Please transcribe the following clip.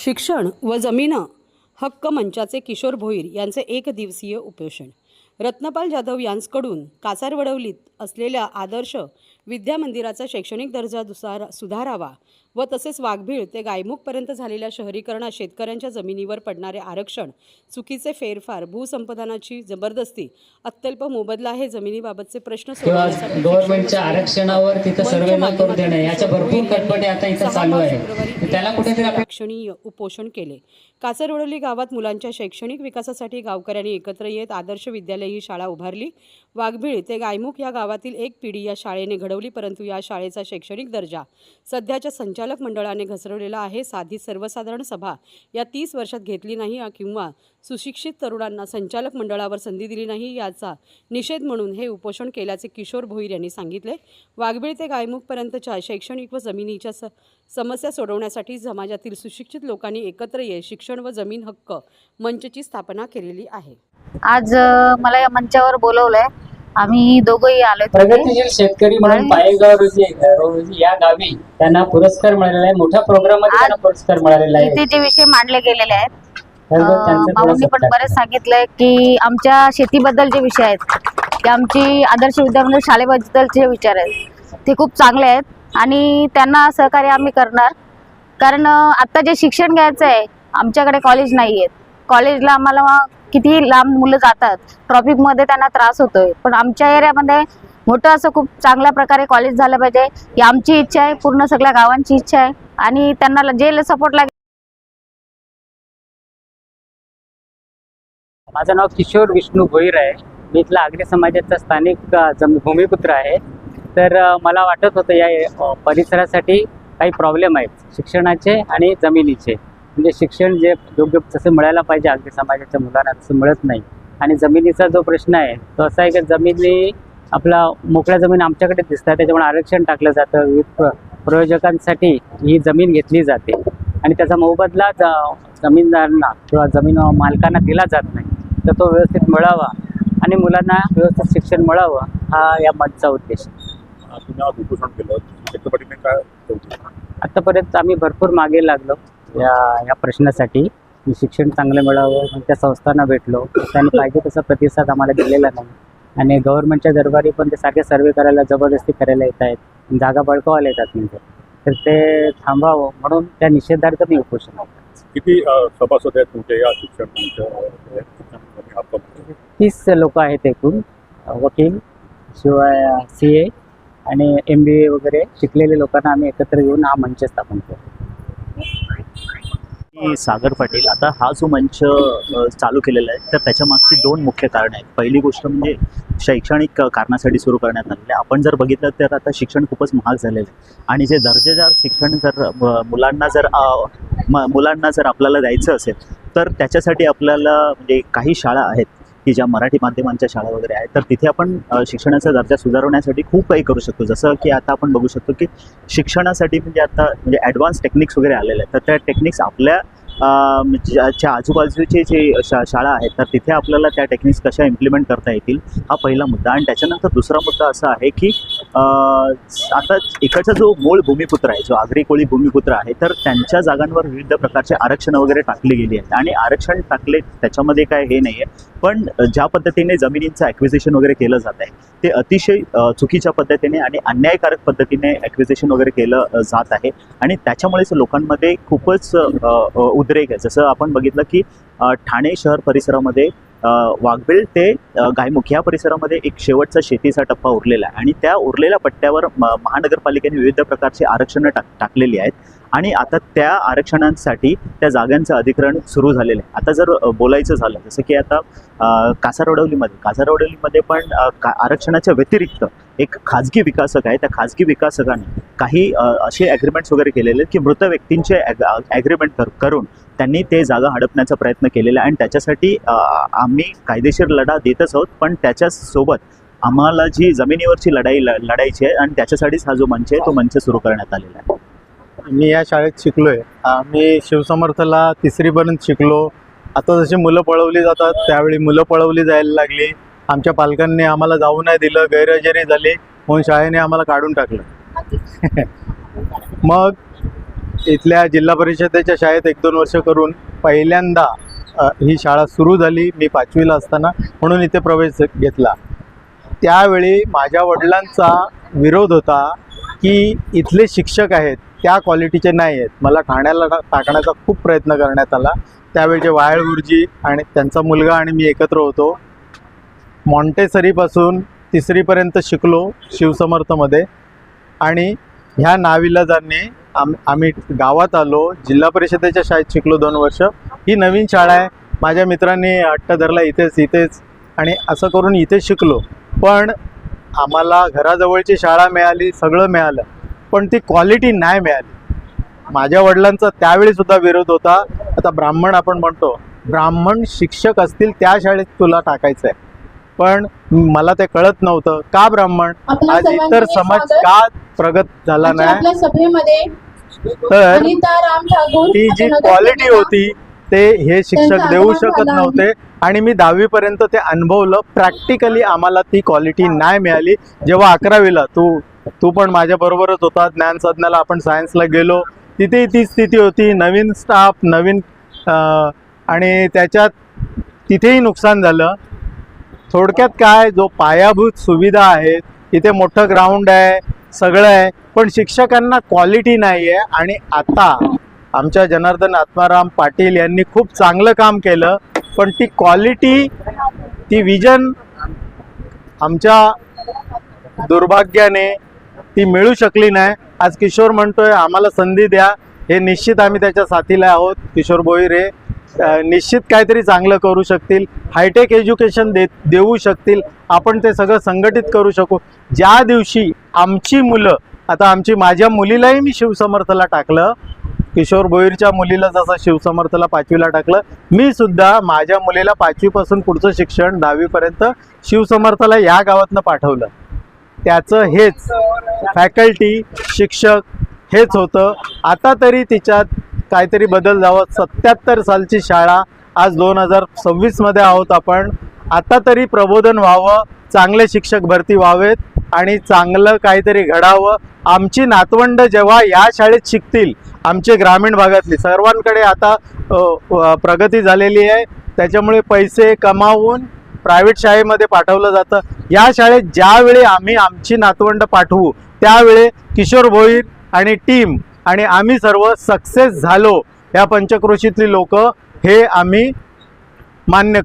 शिक्षण व जमीन हक्क मंचाचे किशोर भोईर यांचे एक दिवसीय उपोषण. रत्नपाल जाधव यांच्याकडून कासारवडवलीत असलेल्या आदर्श विद्या मंदिराचा शैक्षणिक दर्जा सुधारावा व तसेच वाघबीळ ते गायमुखपर्यंत झालेल्या शहरीकरणात शेतकऱ्यांच्या जमिनीवर पडणारे आरक्षण, चुकीचे फेरफार, भूसंपादनाची जबरदस्ती, अत्यल्प मोबदला हे जमिनीबाबतचे प्रश्न सोडवण्यासाठी गव्हर्नमेंटच्या आरक्षणावर तिथे सर्वे न करू देणे याच्या भरपूर खटपटे आता इथे चालू आहे. त्याला कुठेतरी लक्षणीय उपोषण केले. कासारवडवली गावात मुलांच्या शैक्षणिक विकासासाठी गावकऱ्यांनी एकत्र येत आदर्श विद्यालय ही शाळा उभारली. वाघबीळ ते गायमुख या गावातील एक पिढी या शाळेने घडवली, परंतु या शाळेचा शैक्षणिक दर्जा सध्याच्या संचालक मंडळाने घसरवलेला आहे. साधी सर्वसाधारण सभा या 30 वर्षात घेतली नाही किंवा सुशिक्षित तरुणांना संचालक मंडळावर संधी दिली नाही, याचा निषेध म्हणून हे उपोषण केल्याचे किशोर भोईर यांनी सांगितले. वाघबीळ ते गायमुखपर्यंतच्या शैक्षणिक व जमिनीच्या समस्या सोडवण्यासाठी समाजातील सुशिक्षित लोकांनी एकत्र येत शिक्षण व जमीन हक्क मंचची स्थापना केलेली आहे. आज मला या मंचावर बोलवलंय. आम्ही दोघंही आलोय. प्रगतीशील शेतकरी म्हणून पायगाव रोजी या गावी त्यांना पुरस्कार मिळालेला आहे. मोठ्या प्रोग्राम मध्ये त्यांना पुरस्कार मिळालेला आहे. इथे जे विषय मांडले गेलेले आहेत, भाऊंनी पण बरेच सांगितलंय की आमच्या शेतीबद्दल जे विषय आहेत ते आमची आदर्श विद्यामंदिर शाळेबद्दलचे विचार आहेत ते खूप चांगले आहेत आणि त्यांना सहकार्य आम्ही करणार. कारण आता जे शिक्षण घ्यायचं आहे, आमच्याकडे कॉलेज नाही आहेत. कॉलेजला आम्हाला किती लांब मुलं जातात, ट्रॉफिकमध्ये त्यांना त्रास होतोय. पण आमच्या एरियामध्ये मोठं असं खूप चांगल्या प्रकारे कॉलेज झालं पाहिजे ही आमची इच्छा आहे, पूर्ण सगळ्या गावांची इच्छा आहे आणि त्यांना जे सपोर्ट लागेल. माझं नाव किशोर विष्णू भोईर आहे. मी इथला आगरी समाजाचा स्थानिक भूमिपुत्र आहे. तर मला वाटत होतं या परिसरासाठी काही प्रॉब्लेम आहेत शिक्षणाचे आणि जमिनीचे. म्हणजे शिक्षण जे योग्य तसं मिळायला पाहिजे आगरी समाजाच्या मुलांना तसं मिळत नाही. आणि जमिनीचा जो प्रश्न आहे तो असा आहे की जमिनी आपला मोकळ्या जमीन आमच्याकडे दिसतात, त्याच्यामुळे आरक्षण टाकलं जातं. विविध प्रयोजकांसाठी ही जमीन घेतली जाते आणि त्याचा मोबदला जमीनदारांना किंवा जमीन मालकांना दिला जात नाही. तर तो व्यवस्थित मिळावा आणि मुलांना व्यवस्थित शिक्षण मिळावं हा या मंचचा उद्देश. आतापर्यंत आम्ही भरपूर मागे लागलो या प्रश्नासाठी. शिक्षण चांगलं मिळावं, त्या संस्थांना भेटलो, त्यांनी पाहिजे तसा प्रतिसाद आम्हाला दिलेला नाही आणि गव्हर्नमेंटच्या दरबारी पण ते सारखे सर्वे करायला, जबरदस्ती करायला येत आहेत, जागा बळकावायला येतात. म्हणजे तर ते थांबावं म्हणून त्या निषेधार्थ मी उपोषण. किती सभासद आहेत तुमच्या या शिक्षण 30 लोक आहेत एकूण. वकील, शिवाय CA आणि MBA वगैरे शिकलेले लोकांना आम्ही एकत्र घेऊन हा मंच स्थापन केला. सागर पाटील. आता हा जो मंच चालू केलेला आहे तर त्याच्या मागची 2 मुख्य कारणं आहेत. पहिली गोष्ट म्हणजे शैक्षणिक कारणासाठी सुरू करण्यात आलेलं आहे. आपण जर बघितलं तर आता शिक्षण खूपच महाग झालेलं आहे आणि जे दर्जेदार शिक्षण जर मुलांना जर आपल्याला द्यायचं असेल तर त्याच्यासाठी आपल्याला म्हणजे काही शाळा आहेत की ज्या मराठी माध्यमांच्या शाळा वगैरे आहेत, तर तिथे आपण शिक्षणाचा दर्जा सुधारवण्यासाठी खूप काही करू शकतो. जसं की आता आपण बघू शकतो की शिक्षणासाठी म्हणजे ॲडव्हान्स टेक्निक्स वगैरे आलेले आहेत. तर त्या टेक्निक्स आपल्या च्या आजूबाजूचे जे शाळा आहेत तर तिथे आपल्याला त्या टेक्निक्स कशा इम्प्लिमेंट करता येतील हा पहिला मुद्दा. आणि त्याच्यानंतर दुसरा मुद्दा असा आहे की आता इकडचा जो मूळ भूमिपुत्र आहे, जो आगरी कोळी भूमिपुत्र आहे, तर त्यांच्या जागांवर विविध प्रकारचे आरक्षण वगैरे टाकली गेली आहेत. आणि आरक्षण टाकले त्याच्यामध्ये काय हे नाही आहे, पण ज्या पद्धतीने जमिनींचं ॲक्विजिशन वगैरे केलं जात आहे ते अतिशय चुकीच्या पद्धतीने आणि अन्यायकारक पद्धतीने ॲक्विजिशन वगैरे केलं जात आहे आणि त्याच्यामुळेच लोकांमध्ये खूपच उद्रेक आहे. जसं आपण बघितलं की ठाणे शहर परिसरामध्ये वाघबीळ ते गायमुख या परिसरामध्ये एक शेवटचा शेतीचा टप्पा उरलेला आहे आणि त्या उरलेल्या पट्ट्यावर महानगरपालिकेने विविध प्रकारची आरक्षणं टाकलेली आहेत आणि आता त्या आरक्षणांसाठी त्या जागांचं अधिग्रहण सुरू झालेलं आहे. आता जर बोलायचं झालं जसं की आता कासारवडवलीमध्ये पण आरक्षणाच्या व्यतिरिक्त एक खाजगी विकासक आहे. त्या खाजगी विकासकाने काही असे ॲग्रीमेंट्स वगैरे केलेले आहेत की मृत व्यक्तींचे ॲग्रीमेंट करून त्यांनी ते जागा हडपण्याचा प्रयत्न केलेला आहे आणि त्याच्यासाठी आम्ही कायदेशीर लढा देतच आहोत. पण त्याच्यासोबत आम्हाला जी जमिनीवरची लढायची आहे आणि त्याच्यासाठीच हा जो मंच आहे तो मंच सुरू करण्यात आलेला आहे. मी या शाळेत शिकलोय. आम्ही शिवसमर्थला 3री पर्यंत शिकलो. आता जशी मुलं पळवली जातात त्यावेळी मुलं पळवली जायला लागली. आमच्या पालकांनी आम्हाला जाऊ नाही दिलं, गैरहजेरी झाली म्हणून शाळेने आम्हाला काढून टाकलं. मग इथल्या जिल्हा परिषदेच्या शाळेत 1-2 वर्ष करून पहिल्यांदा ही शाळा सुरू झाली. मी 5वीला असताना म्हणून इथे प्रवेश घेतला. त्यावेळी माझ्या वडिलांचा विरोध होता की इथले शिक्षक आहेत त्या क्वालिटीचे नाही आहेत. मला ठाण्याला टाकण्याचा खूप प्रयत्न करण्यात आला. त्यावेळचे वायल गुरुजी आणि त्यांचा मुलगा आणि मी एकत्र होतो. मॉन्टेसरीपासून 3रीपर्यंत शिकलो शिवसमर्थमध्ये आणि ह्या नाविलाजाने आम्ही गावात आलो. जिल्हा परिषदेच्या शाळेत शिकलो 2 वर्ष. ही नवीन शाळा आहे. माझ्या मित्रांनी हट्ट धरला इथेच आणि असं करून इथे शिकलो. पण आम्हाला घराजवळची शाळा मिळाली, सगळं मिळालं, पण ती क्वालिटी नाही मिळाली. माझ्या वडिलांचा त्यावेळीसुद्धा विरोध होता. आता ब्राह्मण आपण म्हणतो, ब्राह्मण शिक्षक असतील त्या शाळेत तुला टाकायचं आहे, पण मला ते कळत नव्हतं का ब्राह्मण आज इतर समाज का प्रगत झाला नाही. सभेमध्ये तर ती जी क्वालिटी होती ते हे शिक्षक देऊ शकत नव्हते आणि मी 10वीपर्यंत ते अनुभवलं. प्रॅक्टिकली आम्हाला ती क्वालिटी नाही मिळाली. जेव्हा 11वीला तू पण माझ्याबरोबरच होता, ज्ञानसाधनाला आपण सायन्सला गेलो, तिथेही ती स्थिती होती. नवीन स्टाफ, नवीन आणि त्याच्यात तिथेही नुकसान झालं. थोडक्यात काय, जो पायाभूत सुविधा आहेत, इथे मोठं ग्राउंड आहे, सगळं आहे, पण शिक्षकांना क्वालिटी नाही आहे. आणि आता आमच्या जनार्दन आत्माराम पाटील यांनी खूप चांगलं काम केलं, पण ती क्वालिटी, ती विजन आमच्या दुर्भाग्याने ती मिळू शकली नाही. आज किशोर म्हणतोय आम्हाला संधी द्या, हे निश्चित आम्ही त्याच्या साथीला आहोत. किशोर भोईर हे निश्चित काहीतरी चांगलं करू शकतील, हायटेक एज्युकेशन देऊ शकतील. आपण ते सगळं संघटित करू शकू. ज्या दिवशी आमची मुलं, आता माझ्या मुलीलाही मी शिवसमर्थला टाकलं, किशोर भोईरच्या मुलीला जसं शिवसमर्थला 5वीला टाकलं, मी सुद्धा माझ्या मुलीला 5वीपासून पुढचं शिक्षण 10वीपर्यंत शिवसमर्थला या गावातनं पाठवलं. त्याचं हेच फॅकल्टी, शिक्षक हेच होतं. आता तरी तिच्यात काहीतरी बदल जावं. 77 सालची शाळा, आज 2026मध्ये आहोत आपण. आता तरी प्रबोधन व्हावं, चांगले शिक्षक भरती व्हावेत आणि चांगलं काहीतरी घडावं. आमची नातवंड जेव्हा या शाळेत शिकतील, आमचे ग्रामीण भागातली, सर्वांकडे आता प्रगती झालेली आहे, त्याच्यामुळे पैसे कमावून प्रायव्हेट शाळेमध्ये पाठवलं जातं. या शाळेत ज्यावेळी आम्ही आमची नातवंड पाठवू त्यावेळी किशोर भोईर आणि टीम आणि आम्ही सर्व सक्सेस झालो, या पंचक्रोशीतली लोक हे आम्ही मान्य